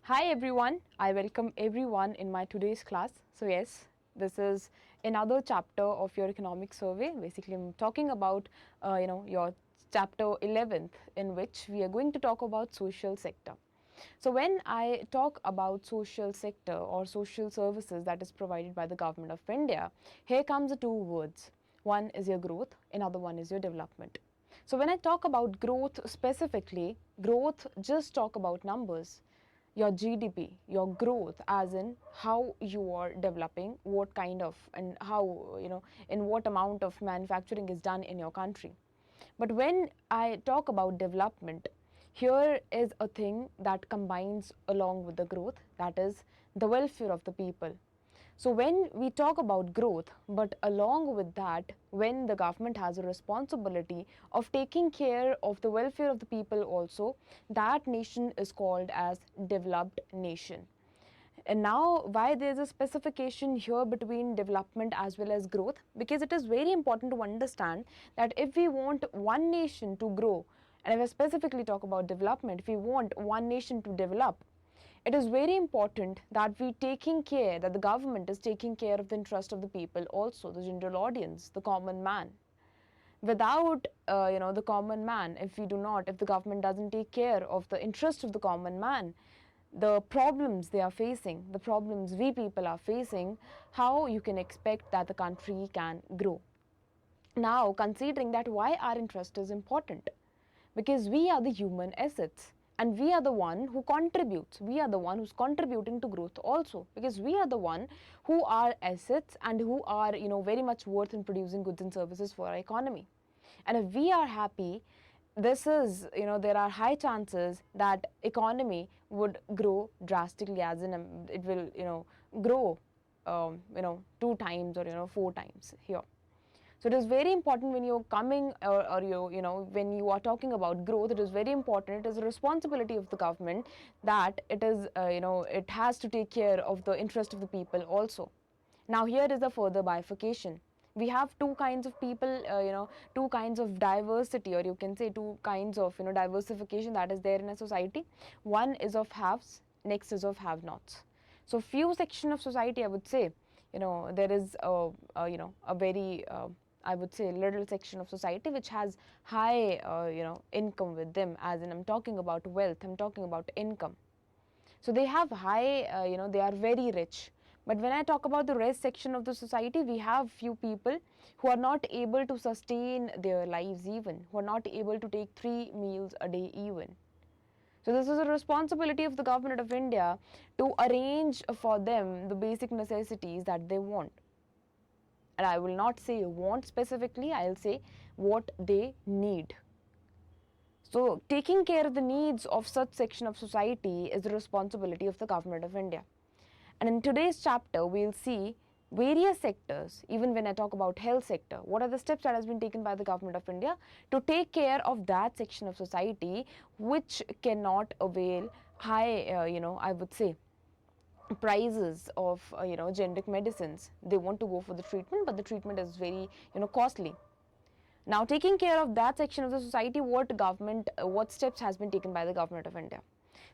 Hi everyone, I welcome everyone in my today's class. So yes, this is another chapter of your economic survey. Basically, I'm talking about your chapter 11th, in which we are going to talk about social sector. So when I talk about social sector or social services that is provided by the government of India, here comes the two words. One is your growth, another one is your development. So when I talk about growth specifically, growth just talk about numbers. Your GDP, your growth, as in how you are developing, what kind of and how, in what amount of manufacturing is done in your country. But when I talk about development, here is a thing that combines along with the growth, that is the welfare of the people. So when we talk about growth, but along with that, when the government has a responsibility of taking care of the welfare of the people also, that nation is called as developed nation. And now, why there is a specification here between development as well as growth? Because it is very important to understand that if we want one nation to grow, and if I specifically talk about development, if we want one nation to develop, it is very important that we taking care, that the government is taking care of the interest of the people also, the general audience, the common man. Without the common man, if the government doesn't take care of the interest of the common man, the problems they are facing, the problems we people are facing, how you can expect that the country can grow? Now, considering that, why our interest is important? Because we are the human assets and we are the one who contributes, we are the one who's contributing to growth also, because we are the one who are assets and who are very much worth in producing goods and services for our economy. And if we are happy, this is there are high chances that economy would grow drastically, as in it will grow two times or four times here. So it is very important when you're coming or when you are talking about growth, it is very important, it is a responsibility of the government that it is it has to take care of the interest of the people also. Now here is the further bifurcation. We have two kinds of people, two kinds of diversity, or you can say two kinds of diversification that is there in a society. One is of haves, next is of have-nots. So few section of society, I would say, there is a very I would say little section of society which has high income with them, as in I'm talking about wealth, I'm talking about income. So they have high they are very rich. But when I talk about the rest section of the society, we have few people who are not able to sustain their lives, even who are not able to take 3 meals a day even. So this is a responsibility of the government of India to arrange for them the basic necessities that they want. And I will not say want specifically, I'll say what they need. So taking care of the needs of such section of society is the responsibility of the government of India. And in today's chapter, we'll see various sectors. Even when I talk about health sector, what are the steps that has been taken by the government of India to take care of that section of society which cannot avail high, I would say, prices of generic medicines. They want to go for the treatment, but the treatment is very costly. Now, taking care of that section of the society, what steps has been taken by the government of India?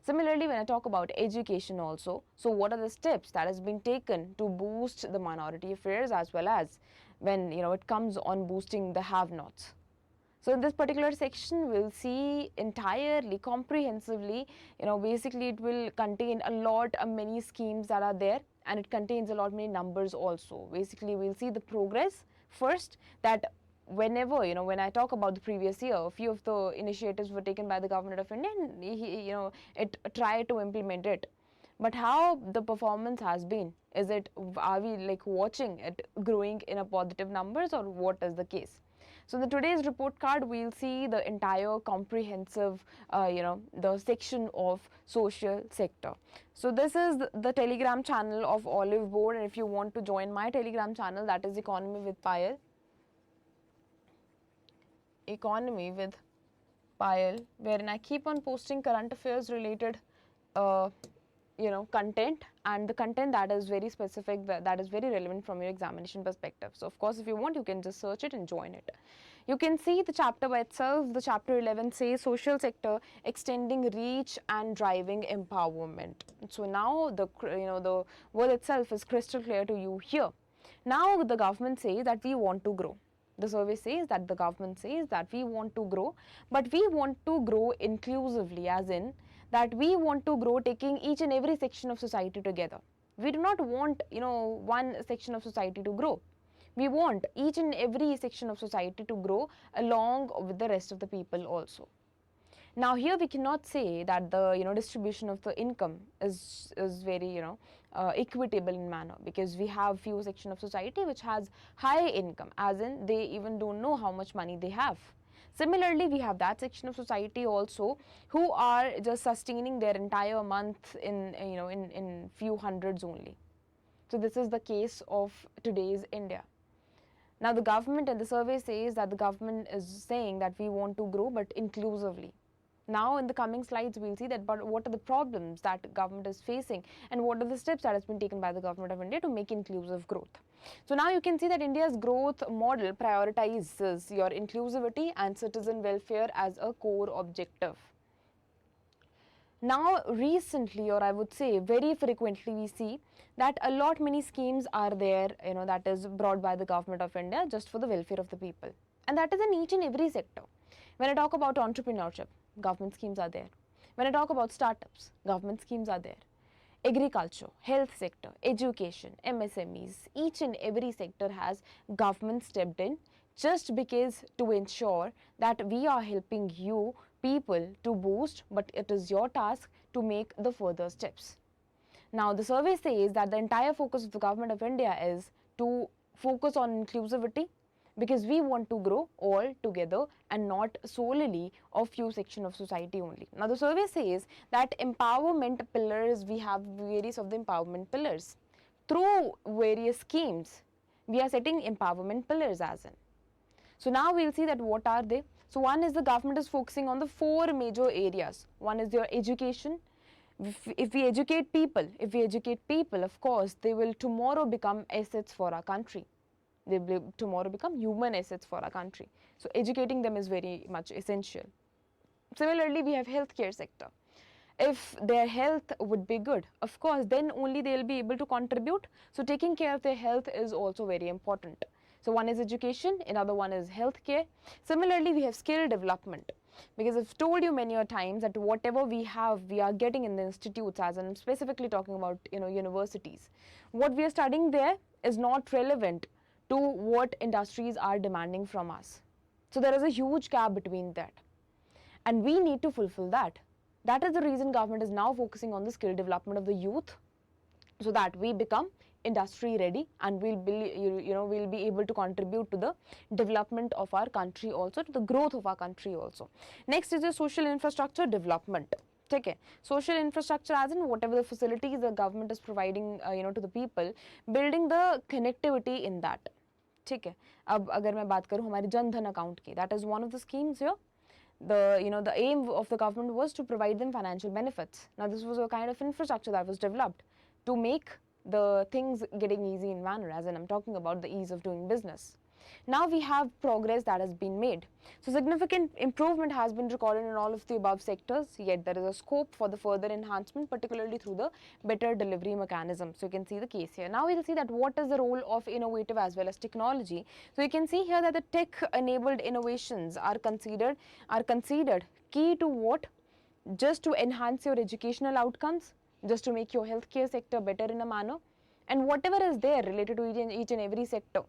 Similarly, when I talk about education also, so what are the steps that has been taken to boost the minority affairs, as well as when it comes on boosting the have-nots? So in this particular section, we'll see entirely, comprehensively, basically it will contain a lot of many schemes that are there, and it contains a lot many numbers also. Basically, we'll see the progress first, that whenever, when I talk about the previous year, a few of the initiatives were taken by the government of India and it tried to implement it. But how the performance has been, are we like watching it growing in a positive numbers, or what is the case? So in the today's report card, we'll see the entire comprehensive, the section of social sector. So this is the Telegram channel of Oliveboard, and if you want to join my Telegram channel, that is Economy with Payal, wherein I keep on posting current affairs related content, and the content that is very specific, that is very relevant from your examination perspective. So of course, if you want, you can just search it and join it. You can see the chapter by itself. The chapter 11 says social sector extending reach and driving empowerment. So now the the word itself is crystal clear to you here. Now the government says that we want to grow. The survey says that the government says that we want to grow, but we want to grow inclusively, as in that we want to grow taking each and every section of society together. We do not want one section of society to grow. We want each and every section of society to grow along with the rest of the people also. Now here we cannot say that the distribution of the income is very equitable in manner, because we have few section of society which has high income, as in they even don't know how much money they have. Similarly, we have that section of society also who are just sustaining their entire month in few hundreds only. So this is the case of today's India. Now the government, and the survey says that the government is saying that we want to grow but inclusively. Now in the coming slides we'll see that, but what are the problems that government is facing and what are the steps that has been taken by the government of India to make inclusive growth. So now you can see that India's growth model prioritizes your inclusivity and citizen welfare as a core objective. Now recently, or I would say very frequently, we see that a lot many schemes are there, that is brought by the government of India just for the welfare of the people, and that is in each and every sector. When I talk about entrepreneurship, government schemes are there. When I talk about startups, government schemes are there. Agriculture, health sector, education, MSMEs, each and every sector has government stepped in, just because to ensure that we are helping you people to boost, but it is your task to make the further steps. Now the survey says that the entire focus of the government of India is to focus on inclusivity, because we want to grow all together and not solely of few section of society only. Now the survey says that empowerment pillars, we have various of the empowerment pillars. Through various schemes, we are setting empowerment pillars as in. So now we'll see that what are they. So one is the government is focusing on the four major areas. One is your education. If we educate people, of course, they will tomorrow become assets for our country. They will tomorrow become human assets for our country. So educating them is very much essential. Similarly, we have healthcare sector. If their health would be good, of course, then only they will be able to contribute. So taking care of their health is also very important. So one is education, another one is healthcare. Similarly, we have skill development, because I've told you many a times that whatever we have, we are getting in the institutes, as I'm specifically talking about universities. What we are studying there is not relevant to what industries are demanding from us. So there is a huge gap between that, and we need to fulfill that. That is the reason government is now focusing on the skill development of the youth, so that we become industry ready and we'll be able to contribute to the development of our country also, to the growth of our country also. Next is the social infrastructure development. Okay, social infrastructure as in whatever the facilities the government is providing to the people, building the connectivity in that. ठीक है, अब अगर मैं बात करूँ हमारे Jan Dhan account की, that is one of the schemes here. The aim of the government was to provide them financial benefits. Now this was a kind of infrastructure that was developed to make the things getting easy in manner, as in I'm talking about the ease of doing business. Now we have progress that has been made. So significant improvement has been recorded in all of the above sectors, yet there is a scope for the further enhancement, particularly through the better delivery mechanism. So you can see the case here. Now we'll see that what is the role of innovative as well as technology. So you can see here that the tech enabled innovations are considered key to what? Just to enhance your educational outcomes, just to make your healthcare sector better in a manner, and whatever is there related to each and every sector.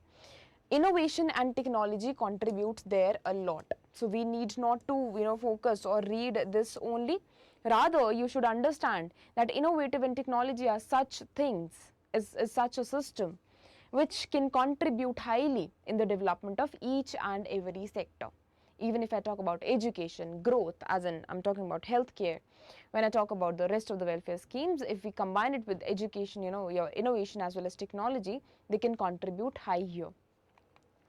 Innovation and technology contributes there a lot. So we need not to focus or read this only. Rather, you should understand that innovative and technology are such things, is such a system which can contribute highly in the development of each and every sector. Even if I talk about education, growth, as in I'm talking about healthcare, when I talk about the rest of the welfare schemes, if we combine it with education, your innovation as well as technology, they can contribute high here.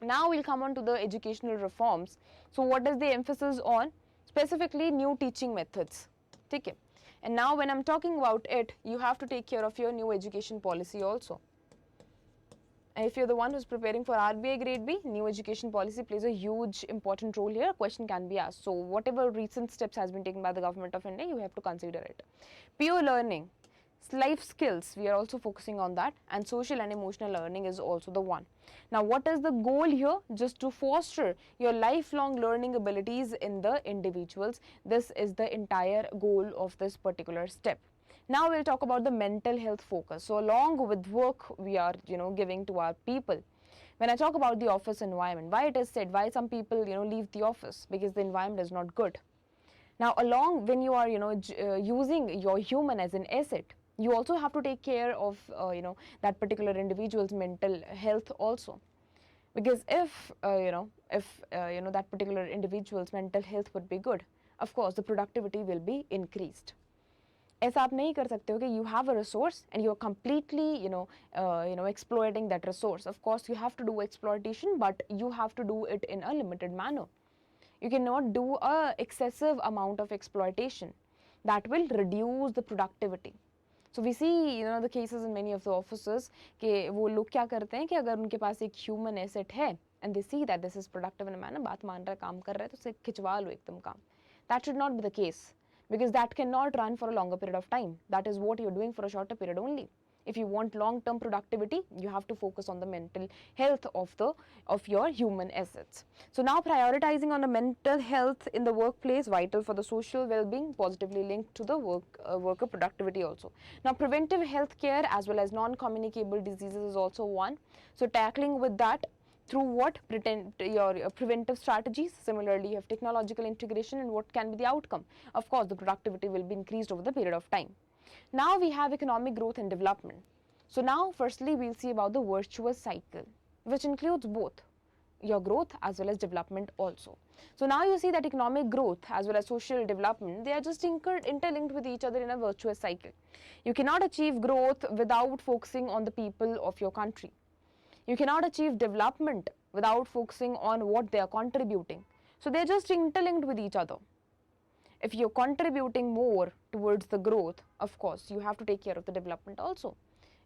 Now we'll come on to the educational reforms. So what is the emphasis on? Specifically new teaching methods. Okay. And now when I'm talking about it, you have to take care of your new education policy also. And if you're the one who's preparing for RBI grade B, new education policy plays a huge important role here. A question can be asked. So whatever recent steps has been taken by the government of India, you have to consider it. Pure learning, life skills, we are also focusing on that, and social and emotional learning is also the one. Now what is the goal here? Just to foster your lifelong learning abilities in the individuals. This is the entire goal of this particular step. Now we'll talk about the mental health focus. So along with work we are giving to our people. When I talk about the office environment, why it is said, why some people leave the office, because the environment is not good. Now along when you are using your human as an asset, you also have to take care of that particular individual's mental health also. Because if that particular individual's mental health would be good, of course the productivity will be increased. ऐसा आप नहीं कर सकते हो कि you have a resource and you are completely exploiting that resource. Of course you have to do exploitation, but you have to do it in a limited manner. You cannot do a excessive amount of exploitation. That will reduce the productivity. So we see the cases in many of the offices कि वो लोग क्या करते हैं कि अगर उनके पास एक human asset है and they see that this is productive in a manner, बात मान रहा है, काम कर रहा है, तो उसे खिंचवा लो एकदम काम. That should not be the case, because that cannot run for a longer period of time. That is what you're doing for a shorter period only. If you want long-term productivity, you have to focus on the mental health of your human assets. So now prioritizing on the mental health in the workplace, vital for the social well-being, positively linked to the worker productivity also. Now preventive health care as well as non-communicable diseases is also one. So tackling with that through what? Your preventive strategies. Similarly, you have technological integration, and what can be the outcome? Of course, the productivity will be increased over the period of time. Now we have economic growth and development. So now firstly we'll see about the virtuous cycle, which includes both your growth as well as development also. So now you see that economic growth as well as social development, they are just interlinked with each other in a virtuous cycle. You cannot achieve growth without focusing on the people of your country. You cannot achieve development without focusing on what they are contributing. So they are just interlinked with each other. If you're contributing more towards the growth, of course, you have to take care of the development also.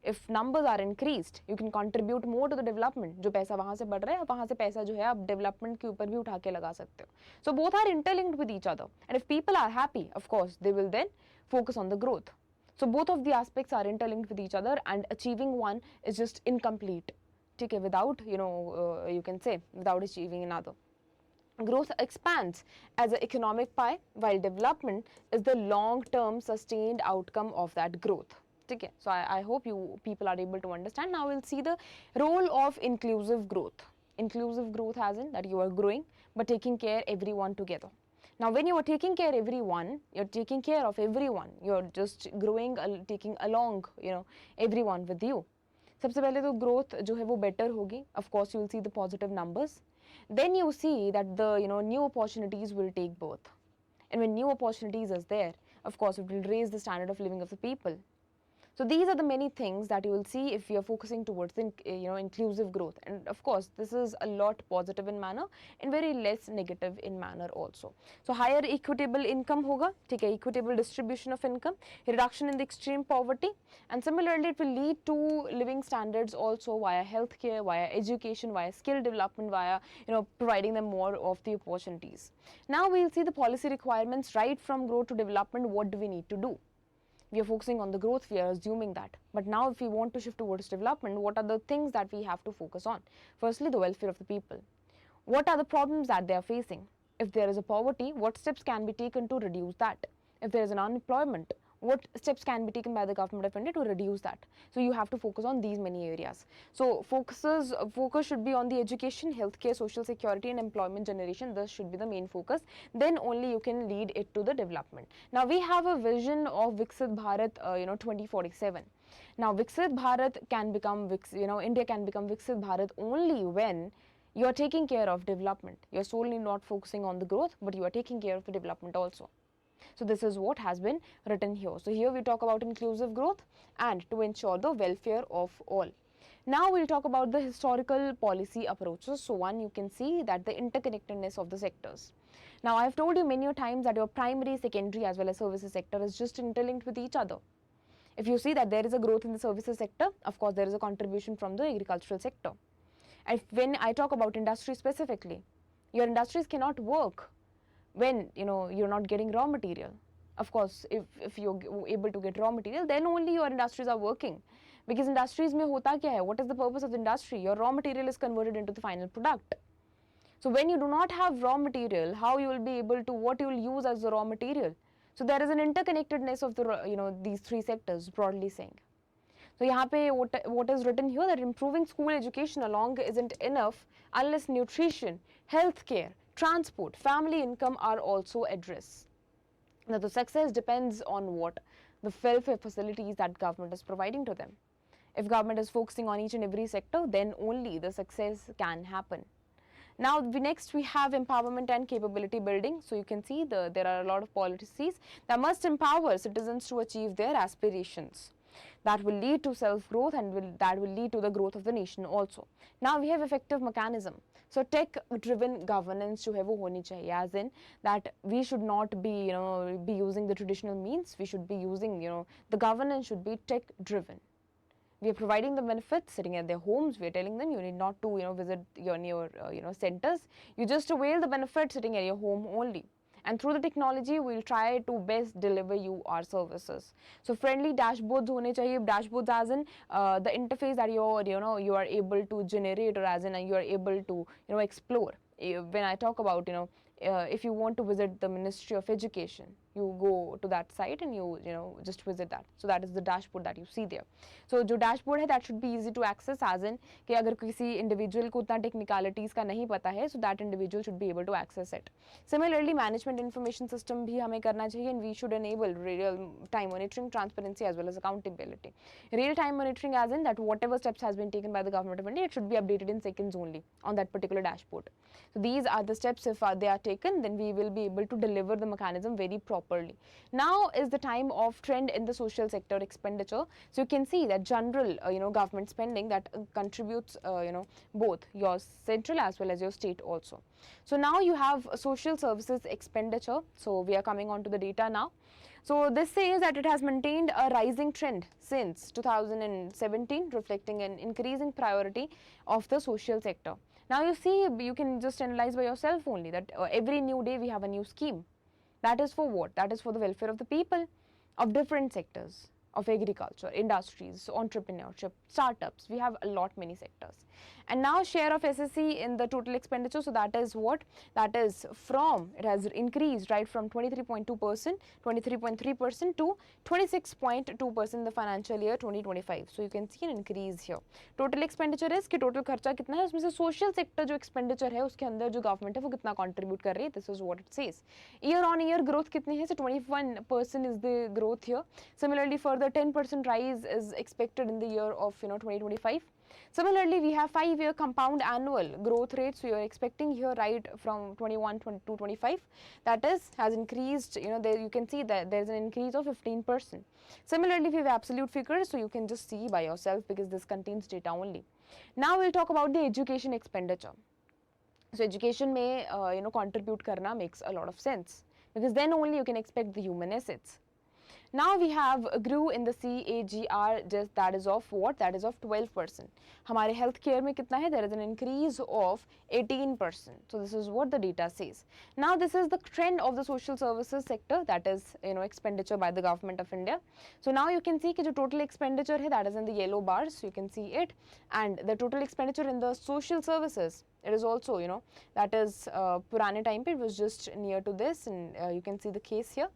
If numbers are increased, you can contribute more to the development. जो पैसा वहाँ से बढ़ रहा है, वहाँ से पैसा जो है आप development के ऊपर भी उठा के लगा सकते हो. So both are interlinked with each other. And if people are happy, of course, they will then focus on the growth. So both of the aspects are interlinked with each other, and achieving one is just incomplete. Okay, without you can say without achieving another. Growth expands as an economic pie, while development is the long-term sustained outcome of that growth. Okay, so I hope you people are able to understand. Now we'll see the role of inclusive growth. Inclusive growth as in that you are growing but taking care everyone together. Now when you are taking care everyone, you're taking care of everyone. You're just growing, taking along everyone with you. सबसे पहले तो growth जो है वो better होगी. Of course you will see the positive numbers. Then you see that the new opportunities will take birth. And when new opportunities is there, of course it will raise the standard of living of the people. So these are the many things that you will see if you are focusing towards the inclusive growth. And of course this is a lot positive in manner and very less negative in manner also. So higher equitable income hoga, ठीक है, equitable distribution of income, reduction in the extreme poverty, and similarly it will lead to living standards also via healthcare, via education, via skill development, via providing them more of the opportunities. Now we'll see the policy requirements right from growth to development. What do we need to do? We are focusing on the growth, we are assuming that. But now if we want to shift towards development, what are the things that we have to focus on? Firstly, the welfare of the people. What are the problems that they are facing? If there is a poverty, what steps can be taken to reduce that? If there is an unemployment, what steps can be taken by the government of India to reduce that? So you have to focus on these many areas. So focus should be on the education, healthcare, social security and employment generation. This should be the main focus. Then only you can lead it to the development. Now we have a vision of Viksit Bharat 2047. Now Viksit Bharat can become India can become Viksit Bharat only when you are taking care of development. You are solely not focusing on the growth, but you are taking care of the development also. So this is what has been written here. So here we talk about inclusive growth and to ensure the welfare of all. Now we'll talk about the historical policy approaches. So one, you can see that the interconnectedness of the sectors. Now, I have told you many times that your primary, secondary as well as services sector is just interlinked with each other. If you see that there is a growth in the services sector, of course there is a contribution from the agricultural sector. And when I talk about industry specifically, your industries cannot work when you're not getting raw material. Of course, if you're able to get raw material, then only your industries are working. Because industries mein hota kya hai? What is the purpose of the industry? Your raw material is converted into the final product. So when you do not have raw material, how you will be able to, what you will use as the raw material? So there is an interconnectedness of the these three sectors, broadly saying. So यहाँ पे what is written here, that improving school education along isn't enough unless nutrition, healthcare, transport, family income are also addressed. Now the success depends on what? The welfare facilities that government is providing to them. If government is focusing on each and every sector, then only the success can happen. Now next we have empowerment and capability building. So you can see there are a lot of policies that must empower citizens to achieve their aspirations. That will lead to self-growth and that will lead to the growth of the nation also. Now we have effective mechanism. So tech-driven governance जो है वो होनी चाहिए, as in that we should not be be using the traditional means. We should be using the governance should be tech-driven. We are providing the benefits sitting at their homes. We are telling them you need not to visit your centers. You just avail the benefits sitting at your home only. And through the technology, we will try to best deliver you our services. So friendly dashboards होने चाहिए. Dashboards as in the interface that you are able to generate, or as in you are able to explore. When I talk about if you want to visit the Ministry of Education, you go to that site and you just visit that. So that is the dashboard that you see there. So जो dashboard है, that should be easy to access, as in कि अगर किसी individual को उतना technicalities का नहीं पता है, so that individual should be able to access it. Similarly, management information system भी हमें करना चाहिए, and we should enable real time monitoring, transparency as well as accountability. Real time monitoring as in that whatever steps has been taken by the government of India, it should be updated in seconds only on that particular dashboard. So these are the steps. If they are taken, then we will be able to deliver the mechanism very properly. Now is the time of trend in the social sector expenditure. So you can see that general government spending that contributes both your central as well as your state also. So now you have social services expenditure. So we are coming on to the data now. So this says that it has maintained a rising trend since 2017, reflecting an increasing priority of the social sector. Now you see, you can just analyze by yourself only that every new day we have a new scheme. That is for what? That is for the welfare of the people of different sectors of agriculture, industries, entrepreneurship, startups. We have a lot many sectors. And now share of SSC in the total expenditure. So that is what? That is from, it has increased right from 23.2%, 23.3% to 26.2% in the financial year 2025. So you can see an increase here. Total expenditure is कि total खर्चा कितना है, उसमें से social sector जो expenditure है उसके अंदर जो government है वो कितना contribute कर रही है. This is what it says. Year on year growth कितनी है? So 21% is the growth here. Similarly, further 10% rise is expected in the year of 2025. Similarly, we have 5-year compound annual growth rate. So you are expecting here right from 21 to 25. That is has increased. There you can see that there is an increase of 15%. Similarly, we have absolute figures. So you can just see by yourself because this contains data only. Now we'll talk about the education expenditure. So education may contribute karna makes a lot of sense, because then only you can expect the human assets. Now we have grew in the CAGR, just that is of what? That is of 12%. हमारे healthcare में कितना है? There is an increase of 18%. So this is what the data says. Now this is the trend of the social services sector, that is expenditure by the government of India. So now you can see कि जो total expenditure है, that is in the yellow bars. So you can see it, and the total expenditure in the social services, it is also that is पुराने time पे it was just near to this, and you can see the case here.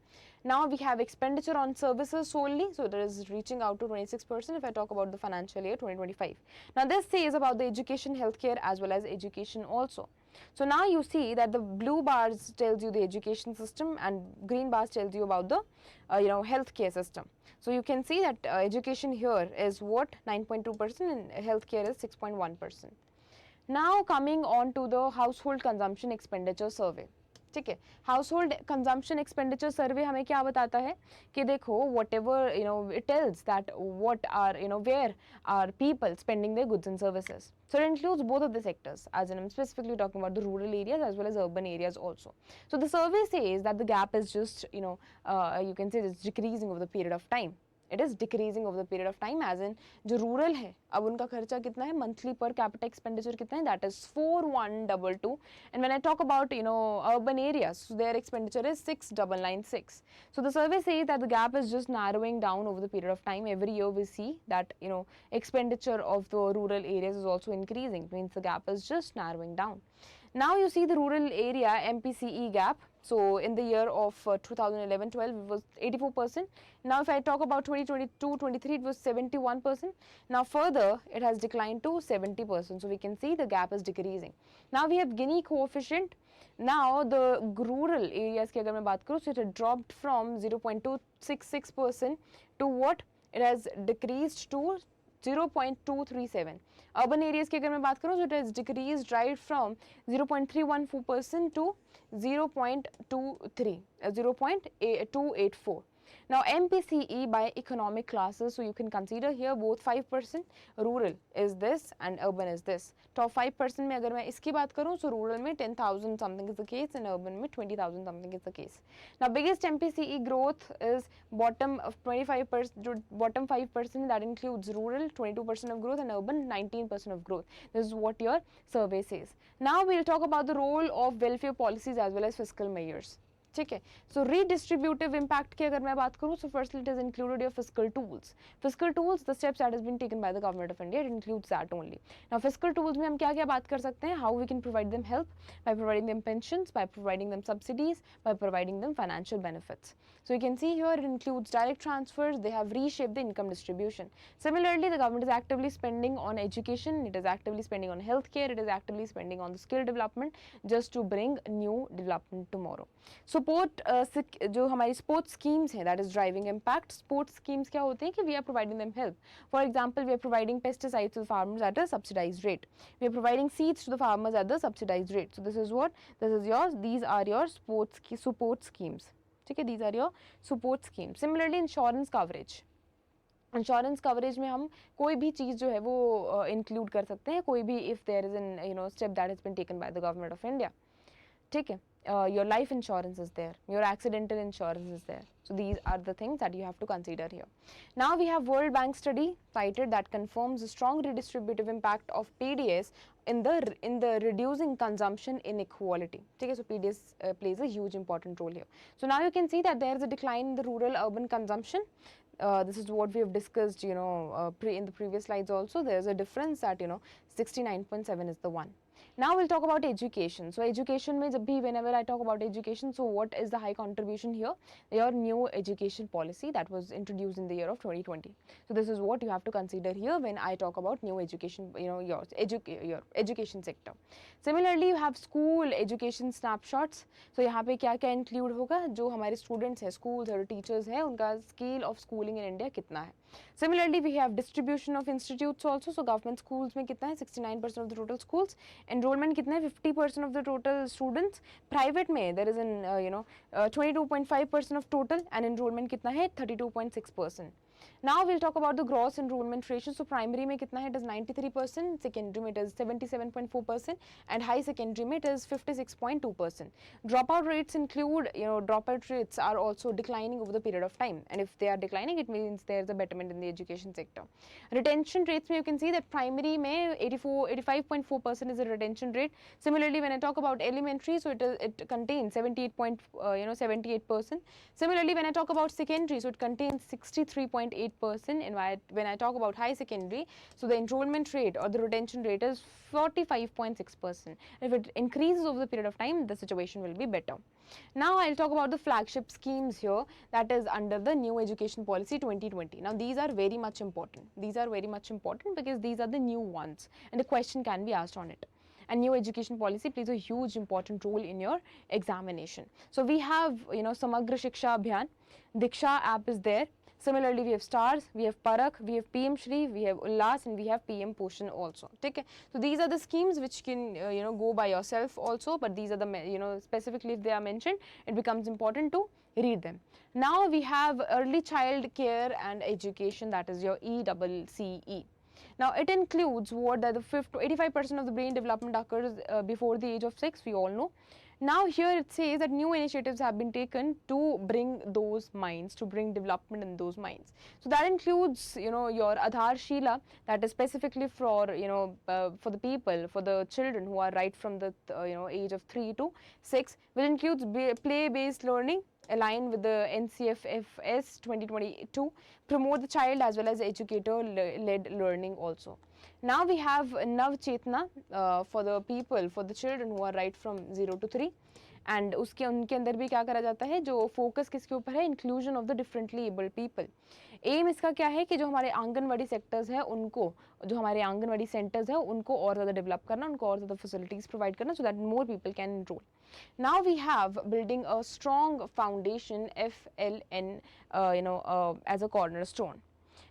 Now we have expenditure on services solely, so that is reaching out to 26% if I talk about the financial year 2025. Now this says about the education, healthcare as well as education also. So now you see that the blue bars tells you the education system and green bars tells you about the healthcare system. So you can see that education here is what? 9.2% and healthcare is 6.1%. Now coming on to the household consumption expenditure survey. ठीक है. House hold consumption expenditure सर्वे हमें क्या बताता है कि देखो what ever it tells that what are where are people spending their goods and services. So it includes both of the sectors, as in I'm specifically talking about the rural areas as well as urban areas also. So the survey says that the gap is just you can say it's decreasing over the period of time. It is decreasing over the period of time, as in जो rural है अब उनका खर्चा कितना है, monthly per capita expenditure कितना है, that is 4122. And when I talk about urban areas, so their expenditure is 6996. So the survey says that the gap is just narrowing down over the period of time. Every year we see that expenditure of the rural areas is also increasing, means the gap is just narrowing down. Now you see the rural area MPCE gap. So in the year of 2011-12 it was 84%. Now if I talk about 2022-23 it was 71%. Now further it has declined to 70%. So we can see the gap is decreasing. Now we have Gini coefficient. Now the rural areas की अगर मैं बात करूँ, so it had dropped from 0.266% to what? It has decreased to 0.237. Urban areas की अगर मैं बात करूँ, so it has decreased right from 0.314% to 0.284. Now MPCE by economic classes, so you can consider here both 5%. Rural is this and urban is this. Top 5% में अगर मैं इसकी बात करूँ, so rural में 10,000 something is the case and urban में 20,000 something is the case. Now biggest MPCE growth is bottom of 25%, bottom 5%, that includes rural 22% of growth and urban 19% of growth. This is what your survey says. Now we'll talk about the role of welfare policies as well as fiscal measures. ठीक है. So redistributive impact की अगर मैं बात करूँ, so firstly it has included your fiscal tools. Fiscal tools, the steps that has been taken by the government of India, it includes that only. Now fiscal tools में हम क्या क्या बात कर सकते हैं? How we can provide them help? By providing them pensions, by providing them subsidies, by providing them financial benefits. So you can see here it includes direct transfers. They have reshaped the income distribution. Similarly, the government is actively spending on education, it is actively spending on healthcare, it is actively spending on the skill development just to bring new development tomorrow. Support जो हमारी sports schemes हैं, that is driving impact. Sports schemes क्या होते हैं कि we are providing them help. For example, we are providing pesticides to the farmers at a subsidized rate. We are providing seeds to the farmers at the subsidized rate. So this is what, this is yours, these are your sports support schemes. ठीक है, these are your support schemes. Similarly, insurance coverage. Insurance coverage में हम कोई भी चीज़ जो है वो include कर सकते हैं, कोई भी if there is an step that has been taken by the government of India. ठीक है. Your life insurance is there, your accidental insurance is there. So these are the things that you have to consider here. Now we have World Bank study cited that confirms the strong redistributive impact of PDS in the reducing consumption inequality. Okay, so PDS plays a huge important role here. So now you can see that there is a decline in the rural urban consumption. This is what we have discussed in the previous slides also. There is a difference that 69.7 is the one. Now we'll talk about education. So education में जब भी whenever I talk about education, so what is the high contribution here? Your new education policy that was introduced in the year of 2020. So this is what you have to consider here when I talk about new education, your education sector. Similarly, you have school education snapshots. So यहाँ पे क्या क्या include होगा? जो हमारे students हैं, schools और teachers हैं, उनका scale of schooling in India कितना है? Similarly, we have distribution of institutes also. So government schools में कितना है? 69% of the total schools. Enrollment कितना है? 50% of the total students. Private में there is an 22.5% of total and enrollment कितना है? 32.6%. Now we'll talk about the gross enrollment ratio. So primary में कितना है? It is 93%, secondary में it is 77.4% and high secondary में it is 56.2%. Dropout rates include, dropout rates are also declining over the period of time, and if they are declining it means there is a betterment in the education sector. Retention rates में you can see that primary में 85.4% is the retention rate. Similarly, when I talk about elementary, so it contains 78%. Similarly, when I talk about secondary, so it contains 63.8%, and when I talk about high secondary, so the enrollment rate or the retention rate is 45.6%. If it increases over the period of time, the situation will be better. Now I'll talk about the flagship schemes here that is under the new education policy 2020. Now these are very much important. These are very much important because these are the new ones and a question can be asked on it. And new education policy plays a huge important role in your examination. So we have, Samagra Shiksha Abhiyan, Diksha app is there. Similarly, we have stars, we have Parak, we have PM Shri, we have Ullas, and we have PM Poshan also. Okay? So these are the schemes which can go by yourself also, but these are the specifically if they are mentioned, it becomes important to read them. Now we have early child care and education, that is your ECCE. Now it includes what that the 85% of the brain development occurs before the age of 6, we all know. Now here it says that new initiatives have been taken to bring those minds, to bring development in those minds. So that includes your Adhar Shila, that is specifically for for the people, for the children who are right from the age of 3 to 6, which includes play based learning aligned with the NCFFS 2022, promote the child as well as educator led learning also. Now we have Nav Chetna for the people, for the children who are right from 0 to 3, and उसके उनके अंदर भी क्या करा जाता है, जो focus किसके ऊपर है, inclusion of the differently abled people. Um इसका क्या है कि जो हमारे आंगनवाड़ी सेक्टर्स है उनको, जो हमारे आंगनवाड़ी सेंटर्स है उनको और ज़्यादा डेवलप करना, उनको और ज़्यादा फैसिलिटीज़ प्रोवाइड करना, so that more people can enrol. Now we have building a strong foundation, FLN, as a cornerstone.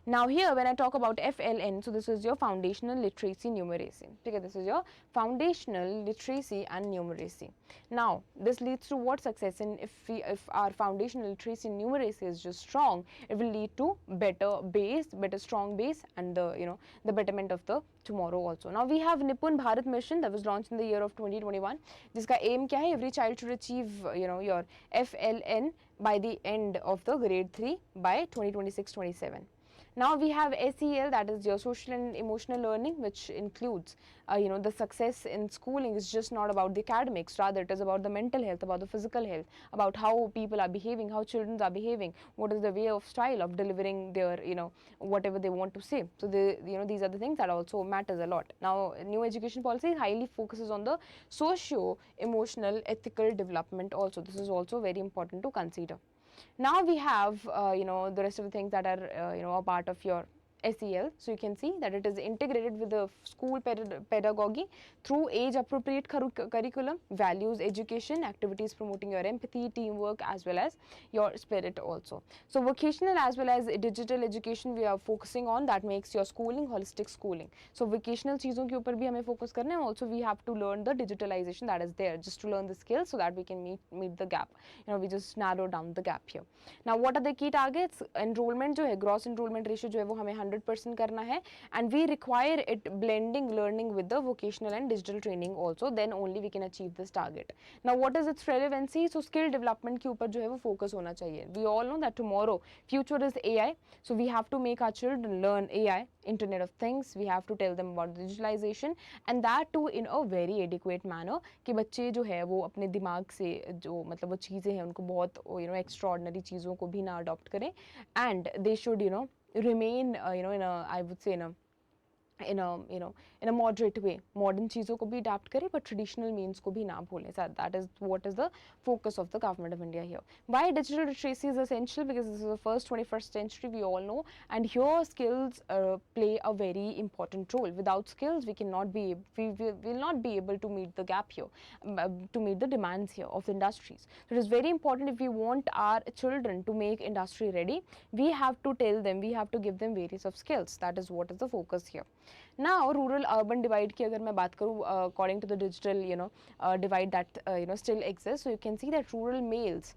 Now here when I talk about FLN, so this is your foundational literacy numeracy. Okay, this is your foundational literacy and numeracy. Now this leads to what success in, if our foundational literacy and numeracy is just strong, it will lead to better base, better strong base, and the the betterment of the tomorrow also. Now we have Nipun Bharat mission that was launched in the year of 2021. जिसका aim क्या है, every child should achieve your FLN by the end of the grade 3 by 2026-27. Now we have SEL, that is your social and emotional learning, which includes the success in schooling is just not about the academics, rather it is about the mental health, about the physical health, about how people are behaving, how children are behaving, what is the way of style of delivering their whatever they want to say. So these are the things that also matters a lot. Now new education policy highly focuses on the socio emotional ethical development also. This is also very important to consider. Now we have the rest of the things that are a part of your SEL. So you can see that it is integrated with the school pedagogy through age appropriate curriculum, values education, activities promoting your empathy, teamwork, as well as your spirit also. So vocational as well as digital education we are focusing on, that makes your schooling holistic schooling. So vocational चीज़ों के ऊपर भी हमें focus करना है. Also we have to learn the digitalization that is there, just to learn the skills so that we can meet the gap. We just narrow down the gap here. Now what are the key targets? Enrollment जो है, gross enrollment ratio जो है वो हमें 100% करना है, and we require it blending learning with the vocational and digital training also, then only we can achieve this target. Now what is its relevancy? So skill development के ऊपर जो है वो focus होना चाहिए. We all know that tomorrow future is AI, so we have to make our children learn AI, Internet of Things. We have to tell them about digitalization, and that too in a very adequate manner, कि बच्चे जो है वो अपने दिमाग से जो मतलब वो चीज़ें हैं उनको बहुत extraordinary चीज़ों को भी ना adopt करें, and they should remain in a, I would say in a moderate way. Modern चीज़ों को भी adapt करें, but traditional means को भी ना भूलें. So that is what is the focus of the government of India here. Why digital literacy is essential? Because this is the first 21st century, we all know, and here skills play a very important role. Without skills, we will not be able to meet the gap here, to meet the demands here of the industries. So it is very important, if we want our children to make industry ready, we have to tell them, we have to give them various of skills. That is what is the focus here. Now rural urban divide की अगर मैं बात करूँ, according to the digital divide that still exists, so you can see that rural males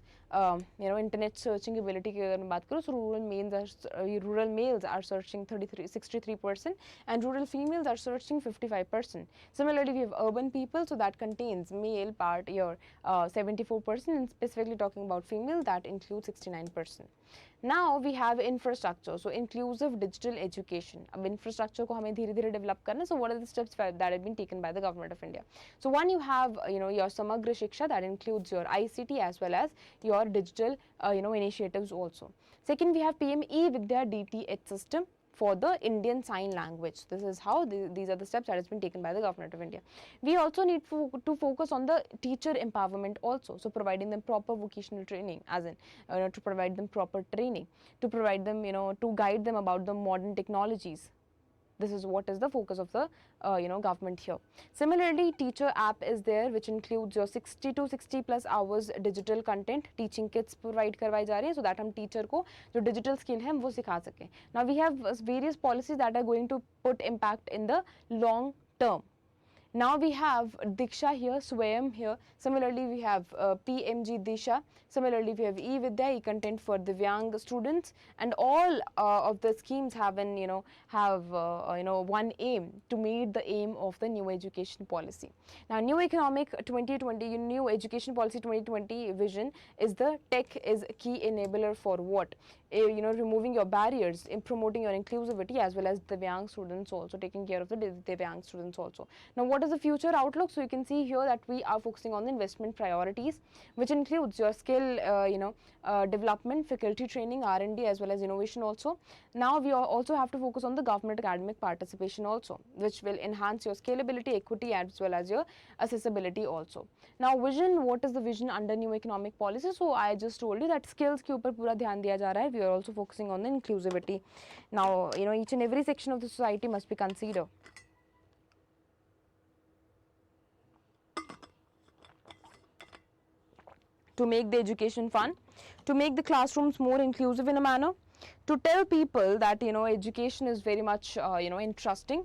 internet searching ability की अगर मैं बात करूँ, so rural males are searching 63%, and rural females are searching 55%. Similarly, we have urban people, so that contains male part your 74%, and specifically talking about female, that includes 69%. Now we have infrastructure, so inclusive digital education. अब infrastructure को हमें धीरे-धीरे develop करना. So what are the steps that have been taken by the government of India? So one, you have your Samagra Shiksha, that includes your ICT as well as your digital initiatives also. Second, we have PM E-Vidya DTH system for the Indian Sign Language. This is how these are the steps that has been taken by the government of India. We also need to focus on the teacher empowerment also, so providing them proper vocational training, as in to provide them proper training, to provide them to guide them about the modern technologies, This is what is the focus of the government here. Similarly, teacher app is there, which includes your 60 to 60 plus hours digital content. Teaching kits provide करवाई जा रही है, so that हम teacher को जो digital skill है वो सिखा सकें. Now we have various policies that are going to put impact in the long term. Now we have Diksha here, Swayam here. Similarly, we have PMG Disha. Similarly, we have e-Vidya, e-content for Divyang students, and all of the schemes have one aim, to meet the aim of the new education policy. Now, new economic 2020, new education policy 2020 vision is the tech is key enabler for what? Removing your barriers, in promoting your inclusivity, as well as Divyang students also, taking care of the Divyang students also. Now, what is the future outlook? So you can see here that we are focusing on the investment priorities, which includes your skill development, faculty training, R&D, as well as innovation also. Now we also have to focus on the government academic participation also, which will enhance your scalability, equity, as well as your accessibility also. Now vision, what is the vision under new economic policy? So I just told you that skills के ऊपर पूरा ध्यान दिया जा रहा है. We are also focusing on the inclusivity. Now each and every section of the society must be considered. To make the education fun, to make the classrooms more inclusive in a manner, to tell people that education is very much interesting,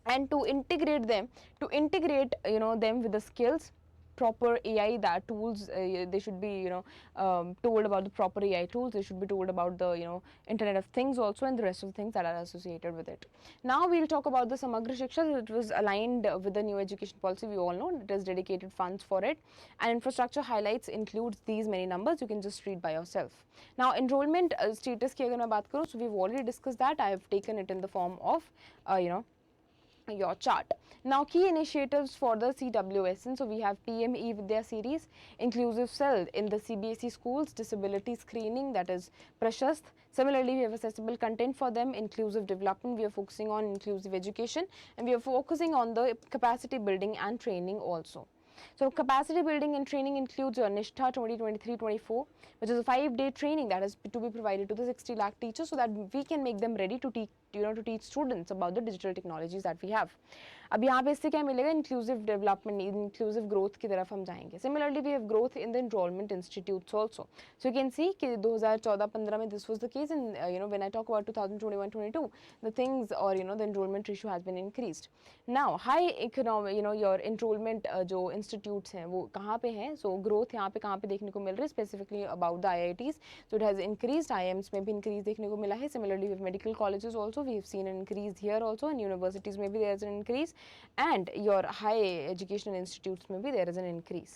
and to integrate them with the skills, proper AI that tools. They should be told about the proper AI tools. They should be told about the Internet of Things also, and the rest of the things that are associated with it. Now we'll talk about the Samagra Shiksha. It was aligned with the new education policy. We all know it has dedicated funds for it, and infrastructure highlights includes these many numbers. You can just read by yourself. Now enrollment status की अगर मैं बात करूँ, so we've already discussed that. I have taken it in the form of your chart. Now key initiatives for the CWSN. So we have PM e-Vidya series, inclusive cell in the CBSE schools, disability screening, that is Prashast. Similarly, we have accessible content for them, inclusive development. We are focusing on inclusive education, and we are focusing on the capacity building and training also. So capacity building and training includes your Nishtha 2023-24, which is a 5-day training that is to be provided to the 60 lakh teachers, so that we can make them ready to teach students about the digital technologies that we have. अब यहाँ पे इससे क्या मिलेगा? Inclusive development, inclusive growth की तरफ हम जाएंगे. Similarly we have growth in the enrolment institutes also. So you can see कि 2014-15 में this was the case, and when I talk about 2021-22 the things और the enrolment ratio has been increased. Now high economic your enrolment जो institutes हैं वो कहाँ पे हैं? So growth यहाँ पे कहाँ पे देखने को मिल रही है? Specifically about the IITs. So it has increased. IIMs में भी इंक्रीज देखने को मिला है. Similarly with medical colleges also we have seen an increase here also, and universities में भी there is an increase, and your high educational institutes maybe there is an increase.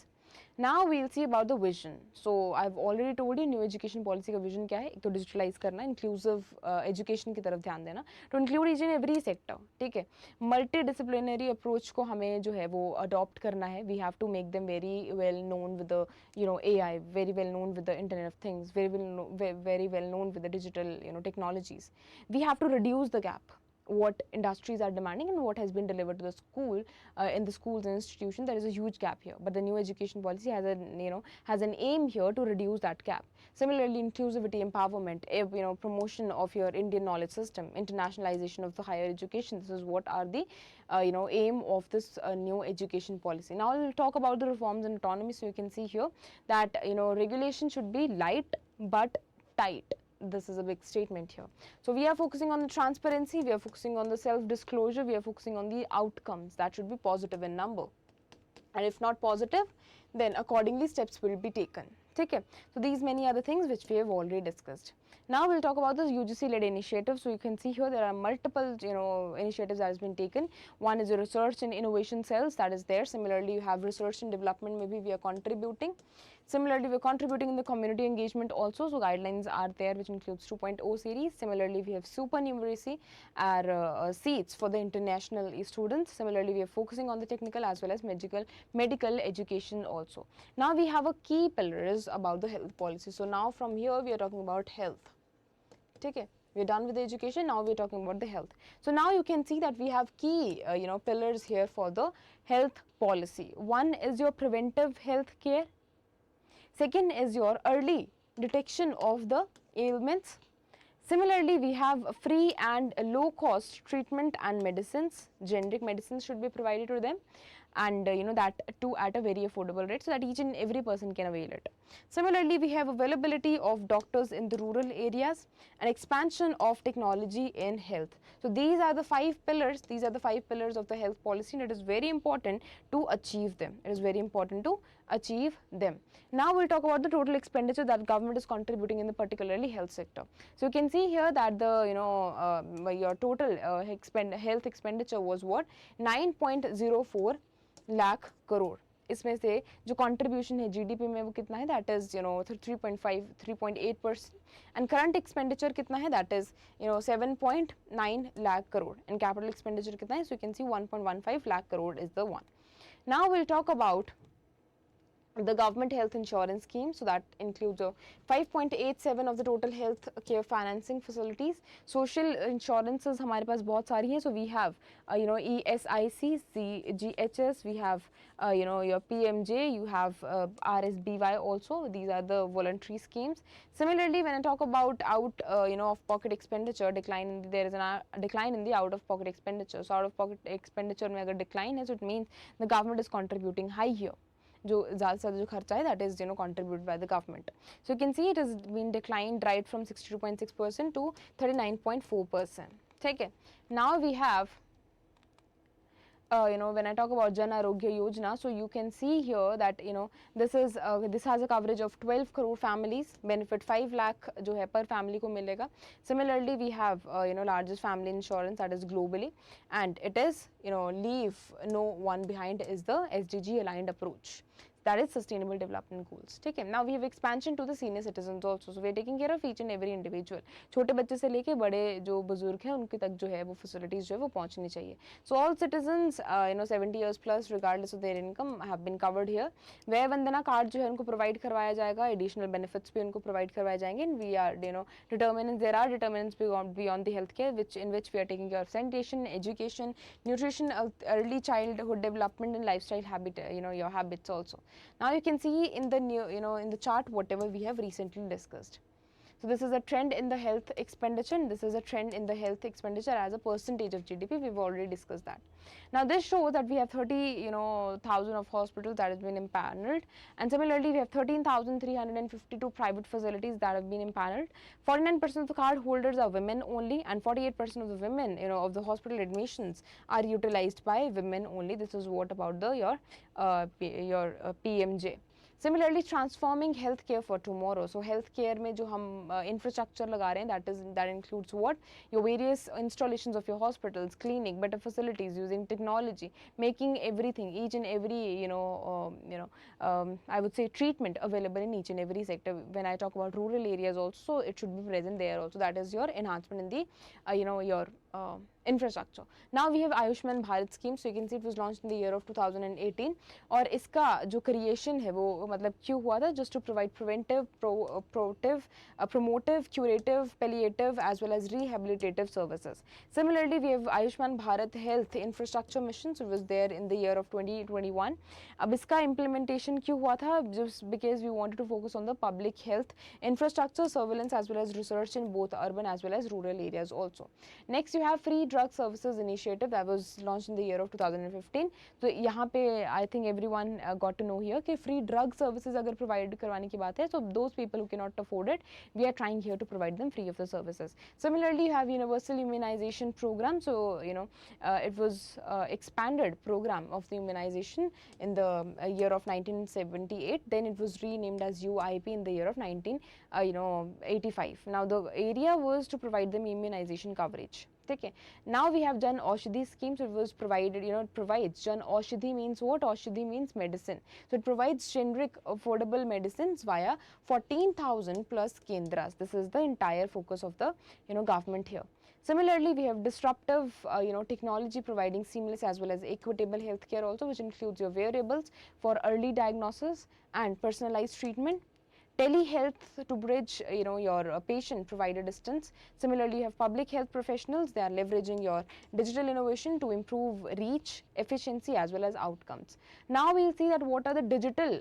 Now we'll see about the vision. So I've already told you new education policy का vision क्या है. एक तो digitalize करना, inclusive education की तरफ ध्यान देना, to include each and every sector. ठीक है. Multidisciplinary approach को हमें जो है वो adopt करना है. We have to make them very well known with the AI, very well known with the Internet of Things, very well known with the digital technologies. We have to reduce the gap what industries are demanding and what has been delivered to the school in the schools and institutions. There is a huge gap here, but the new education policy has an aim here to reduce that gap. Similarly, inclusivity, empowerment, promotion of your Indian knowledge system, internationalization of the higher education. This is what are the aim of this new education policy. Now we'll talk about the reforms and autonomy. So you can see here that regulation should be light but tight. This is a big statement here. So we are focusing on the transparency, we are focusing on the self-disclosure, we are focusing on the outcomes that should be positive in number. And if not positive, then accordingly steps will be taken. Okay? So these many other things which we have already discussed. Now we'll talk about the UGC-led initiative. So you can see here there are multiple initiatives that has been taken. One is a research and innovation cells that is there. Similarly, you have research and development, maybe we are contributing. Similarly, we are contributing in the community engagement also. So guidelines are there, which includes 2.0 series. Similarly, we have supernumeracy seats for the international students. Similarly, we are focusing on the technical as well as medical education also. Now we have a key pillars about the health policy. So now from here we are talking about health. Okay. We're done with the education. Now we're talking about the health. So now you can see that we have key pillars here for the health policy. One is your preventive health care. Second is your early detection of the ailments. Similarly, we have free and low cost treatment and medicines. Generic medicines should be provided to them, and that too at a very affordable rate, so that each and every person can avail it. Similarly, we have availability of doctors in the rural areas and expansion of technology in health. So these are the 5 pillars. These are the 5 pillars of the health policy, and it is very important to achieve them. It is very important to achieve them. Now we'll talk about the total expenditure that government is contributing in the particularly health sector. So you can see here that the your total health expenditure was what, 9.04 lakh crore. इसमें से जो contribution है GDP में वो कितना है, that is 3.8%, and current expenditure कितना है, that is 7.9 lakh crore, and capital expenditure कितना है, सो you can C 1.15 lakh crore is the one. Now will talk about the government health insurance scheme. So that includes 5.87 of the total health care financing facilities. Social insurances हमारे पास बहुत सारी हैं. So we have ESIC, GHS, we have your PMJ, you have RSBY also. These are the voluntary schemes. Similarly, when I talk about of pocket expenditure decline, there is a decline in the out of pocket expenditure. So out of pocket expenditure में अगर decline है, so it means the government is contributing high here. जो ज़्यादा से ज़्यादा जो खर्चा है, that is contributed by the government. So you can see it has been declined right from 62.6% to 39.4%. ठीक है. Now we have when I talk about Jan Arogya Yojana, so you can see here that this is this has a coverage of 12 crore families, benefit 5 lakh जो है per family को मिलेगा. Similarly, we have largest family insurance, that is globally, and it is leave no one behind is the SDG aligned approach. That is sustainable development goals. ठीक है. Now we have expansion to the senior citizens also. So we are taking care of each and every individual. छोटे बच्चे से लेके बड़े जो बुजुर्ग हैं उनके तक जो है वो facilities जो है वो पहुंचनी चाहिए. So all citizens 70 years plus regardless of their income have been covered here. वय वंदना कार्ड जो है उनको प्रोवाइड करवाया जाएगा. Additional benefits भी उनको प्रोवाइड करवाए जाएंगे. And we are there are determinants beyond the healthcare in which we are taking care of sanitation, education, nutrition, early childhood development, and lifestyle habit your habits also. Now you can see in the in the chart whatever we have recently discussed. So this is a trend in the health expenditure, and this is a trend in the health expenditure as a percentage of GDP. We've already discussed that. Now this shows that we have 30,000 of hospitals that has been impaneled, and similarly we have 13,352 private facilities that have been impaneled. 49% of the card holders are women only, and 48% of the women of the hospital admissions are utilized by women only. This is what about the your PMJ. Similarly, transforming healthcare for tomorrow. So healthcare में जो हम infrastructure लगा रहे हैं, that includes what, your various installations of your hospitals, clinic, better facilities, using technology, making everything, each and every I would say treatment available in each and every sector. When I talk about rural areas also, it should be present there also. That is your enhancement in the your infrastructure. Now we have Ayushman Bharat scheme. So you can see it was launched in the year of 2018, और इसका जो creation है वो मतलब क्यों हुआ था, just to provide preventive, promotive, curative, palliative as well as rehabilitative services. Similarly, we have Ayushman Bharat Health Infrastructure Mission. So it was there in the year of 2021. अब इसका implementation क्यों हुआ था, just because we wanted to focus on the public health infrastructure, surveillance as well as research in both urban as well as rural areas also. Next you have free drug services initiative that was launched in the year of 2015. So यहाँ पे I think everyone got to know here कि free drug services अगर provide करवाने की बात है, so those people who cannot afford it, we are trying here to provide them free of the services. Similarly, you have universal immunization program. So it was expanded program of the immunization in the year of 1978. Then it was renamed as UIP in the year of 1985. Now the area was to provide them immunization coverage. Okay. Now we have Jan Aushadhi scheme. So it was provided, it provides Jan Aushadhi means what? Aushadhi means medicine. So it provides generic affordable medicines via 14,000 plus kendras. This is the entire focus of the government here. Similarly, we have disruptive technology providing seamless as well as equitable healthcare also, which includes your wearables for early diagnosis and personalized treatment. Telehealth to bridge your patient provider distance. Similarly, you have public health professionals. They are leveraging your digital innovation to improve reach, efficiency as well as outcomes. Now we'll see that what are the digital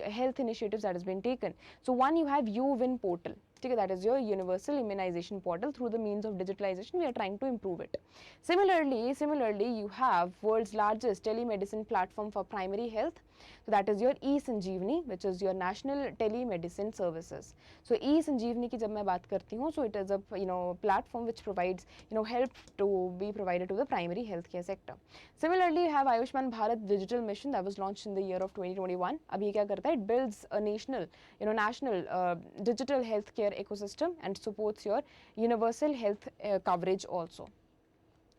health initiatives that has been taken. So one, you have UWin portal. ठीक है, that is your universal immunization portal. Through the means of digitalization, we are trying to improve it. Similarly, you have world's largest telemedicine platform for primary health. So that is your e-Sanjeevani, which is your national telemedicine services. So e-Sanjeevani की जब मैं बात करती हूँ, so it is a platform which provides help to be provided to the primary healthcare sector. Similarly, you have Ayushman Bharat digital mission that was launched in the year of 2021. अब ये क्या करता है? It builds a national digital healthcare ecosystem and supports your universal health coverage also.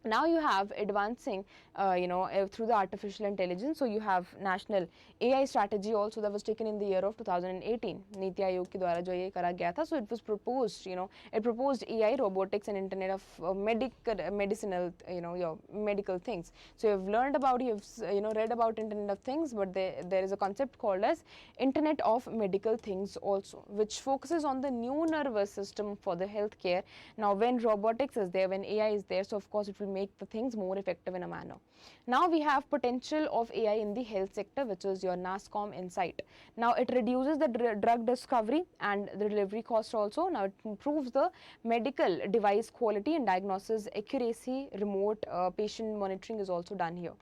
Now you have advancing through the artificial intelligence. So you have national AI strategy also that was taken in the year of 2018. Niti Aayog के द्वारा जो ये करा गया था. So it was proposed, it proposed AI, robotics and internet of medicinal, your medical things. So you've learned about, you've read about internet of things, but there is a concept called as internet of medical things also, which focuses on the new nervous system for the healthcare. Now when robotics is there, when AI is there, so of course it will make the things more effective in a manner. Now we have potential of AI in the health sector, which is your NASCOM Insight. Now it reduces the drug discovery and the delivery cost also. Now it improves the medical device quality and diagnosis accuracy. Remote patient monitoring is also done here.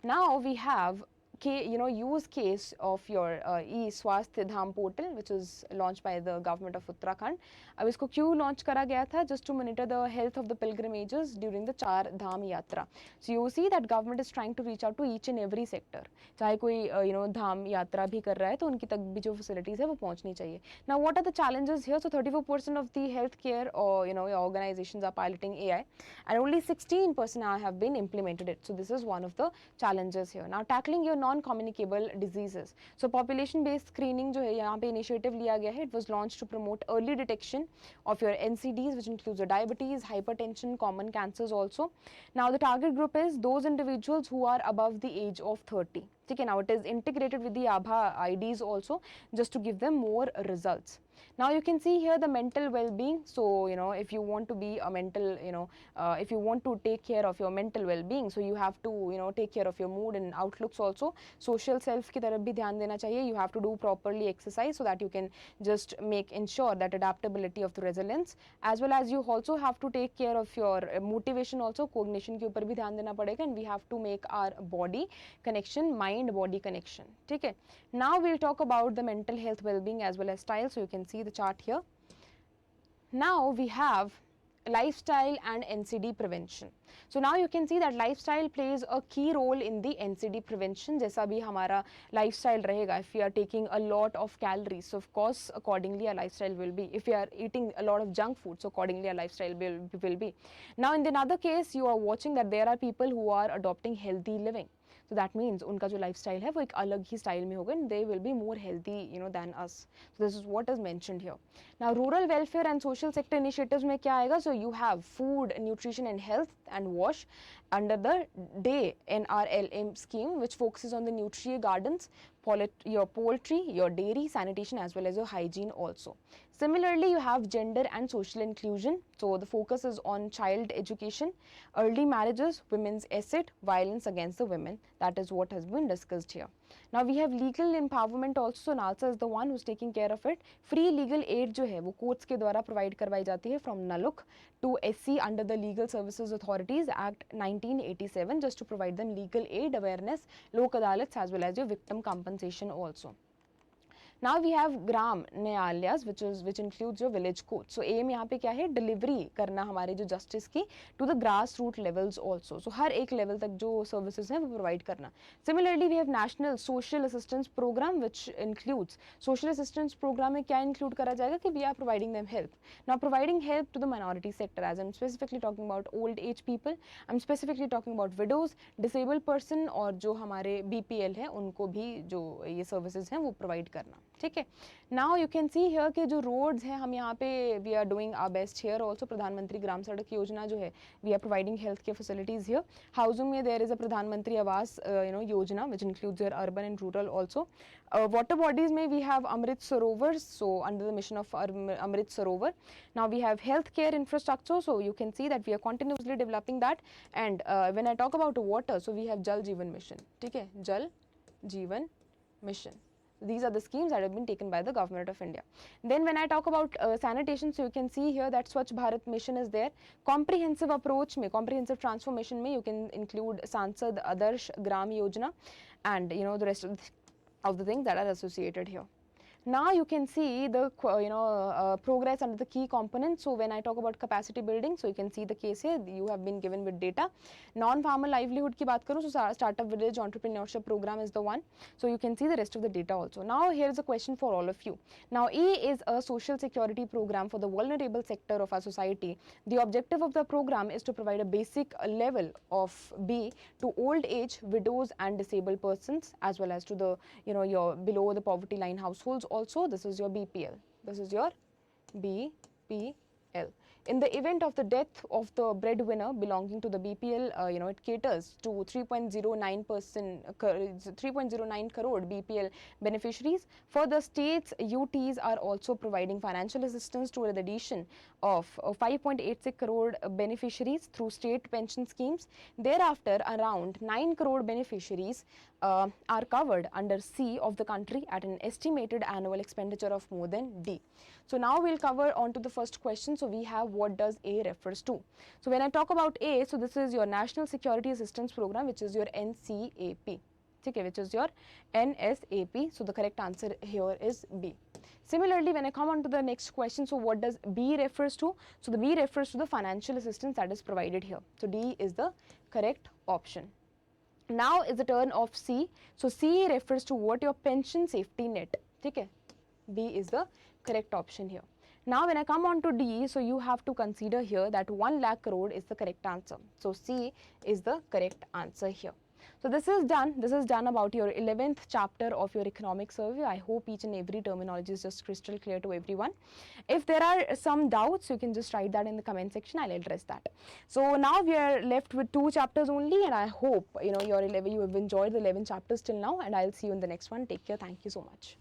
Now we have use case of your e-Swasthya Dham portal, which is launched by the government of Uttarakhand. अब इसको क्यों launch करा गया था? Just to monitor the health of the pilgrimages during the Char Dham Yatra. So you see that government is trying to reach out to each and every sector. चाहे कोई धाम यात्रा भी कर रहा है तो उनकी तक भी जो facilities है वो पहुंचनी चाहिए. Now what are the challenges here? So 34% of the healthcare or organizations are piloting AI, and only 16% have been implemented it. So this is one of the challenges here. Now tackling your non-communicable diseases. So population-based screening जो है यहाँ पे initiative लिया गया है. It was launched to promote early detection of your NCDs, which includes your diabetes, hypertension, common cancers also. Now the target group is those individuals who are above the age of 30. Okay, now it is integrated with the Aadhaar IDs also, just to give them more results. Now you can see here the mental well-being. So if you want to be a mental, if you want to take care of your mental well-being, so you have to take care of your mood and outlooks also. Social self की तरफ भी ध्यान देना चाहिए. You have to do properly exercise so that you can just ensure that adaptability of the resilience, as well as you also have to take care of your motivation also. Cognition के ऊपर भी ध्यान देना पड़ेगा, and we have to make our body connection, mind body connection. ठीक है. Now we'll talk about the mental health well-being as well as style. So you can see the chart here. Now we have lifestyle and NCD prevention. So now you can see that lifestyle plays a key role in the NCD prevention. जैसा भी हमारा lifestyle रहेगा, if we are taking a lot of calories, so of course accordingly our lifestyle will be. If we are eating a lot of junk food, so accordingly our lifestyle will be. Now in another case, you are watching that there are people who are adopting healthy living. So that means उनका जो lifestyle है वो एक अलग ही style में होगा, and they will be more healthy than us. So this is what is mentioned here. Now rural welfare and social sector initiatives में क्या आएगा? So you have food, nutrition and health and wash under the day NRLM scheme, which focuses on the nutri gardens, your poultry, your dairy, sanitation as well as your hygiene also. Similarly, you have gender and social inclusion. So the focus is on child education, early marriages, women's asset, violence against the women. That is what has been discussed here. Now we have legal empowerment also. So NALSA is the one who's taking care of it. Free legal aid जो है वो courts के द्वारा provide करवाई जाती है from NALUC to SC under the Legal Services Authorities Act 1987, just to provide them legal aid, awareness, lok adalats as well as your victim compensation also. Now we have Gram Nyayalayas, which includes your village courts. So aim यहाँ पे क्या है? Delivery करना हमारे जो justice की to the grassroots levels also. So हर एक level तक जो services हैं वो provide करना. Similarly, we have National Social Assistance Program, which includes social assistance program में क्या include करा जाएगा कि we are providing them help. Now providing help to the minority sector, as I'm specifically talking about old age people, I'm specifically talking about widows, disabled person और जो हमारे BPL है उनको भी जो ये services हैं वो provide करना. ठीक है. Now you can see here कि जो roads हैं हम यहाँ पे we are doing our best here also. प्रधानमंत्री ग्राम सड़क योजना जो है we are providing healthcare facilities here. Housing में there is a प्रधानमंत्री Awas Yojana which includes your urban and rural also. Water bodies में we have Amrit Sarovars, so under the mission of Amrit Sarovar. Now we have healthcare infrastructure, so you can see that we are continuously developing that. And when I talk about water, so we have Jal Jeevan Mission. ठीक है, Jal Jeevan Mission. These are the schemes that have been taken by the government of India. Then when I talk about sanitation, so you can see here that Swachh Bharat mission is there. Comprehensive approach mein, comprehensive transformation mein, you can include Sansad Adarsh Gram Yojana, and the rest of the things that are associated here. Now you can see the progress under the key components. So when I talk about capacity building, so you can see the case here, you have been given with data. Non-farmer livelihood ki baat karu, so startup village entrepreneurship program is the one. So you can see the rest of the data also. Now here is a question for all of you. Now A is a social security program for the vulnerable sector of our society. The objective of the program is to provide a basic level of B to old age widows and disabled persons, as well as to the your below the poverty line households. Also, this is your BPL. This is your BPL. In the event of the death of the breadwinner belonging to the BPL, it caters to 3.09 crore BPL beneficiaries. Further, states UTs are also providing financial assistance to the addition of 5.86 crore beneficiaries through state pension schemes. Thereafter, around 9 crore beneficiaries are covered under C of the country at an estimated annual expenditure of more than D. So now we'll cover on to the first question. So we have what does A refers to. So when I talk about A, so this is your National Security Assistance Program, which is your NCAP, okay, which is your NSAP. So the correct answer here is B. Similarly, when I come on to the next question, so what does B refers to? So the B refers to the financial assistance that is provided here. So D is the correct option. Now is the turn of C. So C refers to what? Your pension safety net. Okay. B is the correct option here. Now when I come on to D, so you have to consider here that 1 lakh crore is the correct answer. So C is the correct answer here. So this is done. This is done about your 11th chapter of your economic survey. I hope each and every terminology is just crystal clear to everyone. If there are some doubts, you can just write that in the comment section. I'll address that. So now we are left with 2 chapters only, and I hope you have enjoyed the 11 chapters till now, and I'll see you in the next one. Take care. Thank you so much.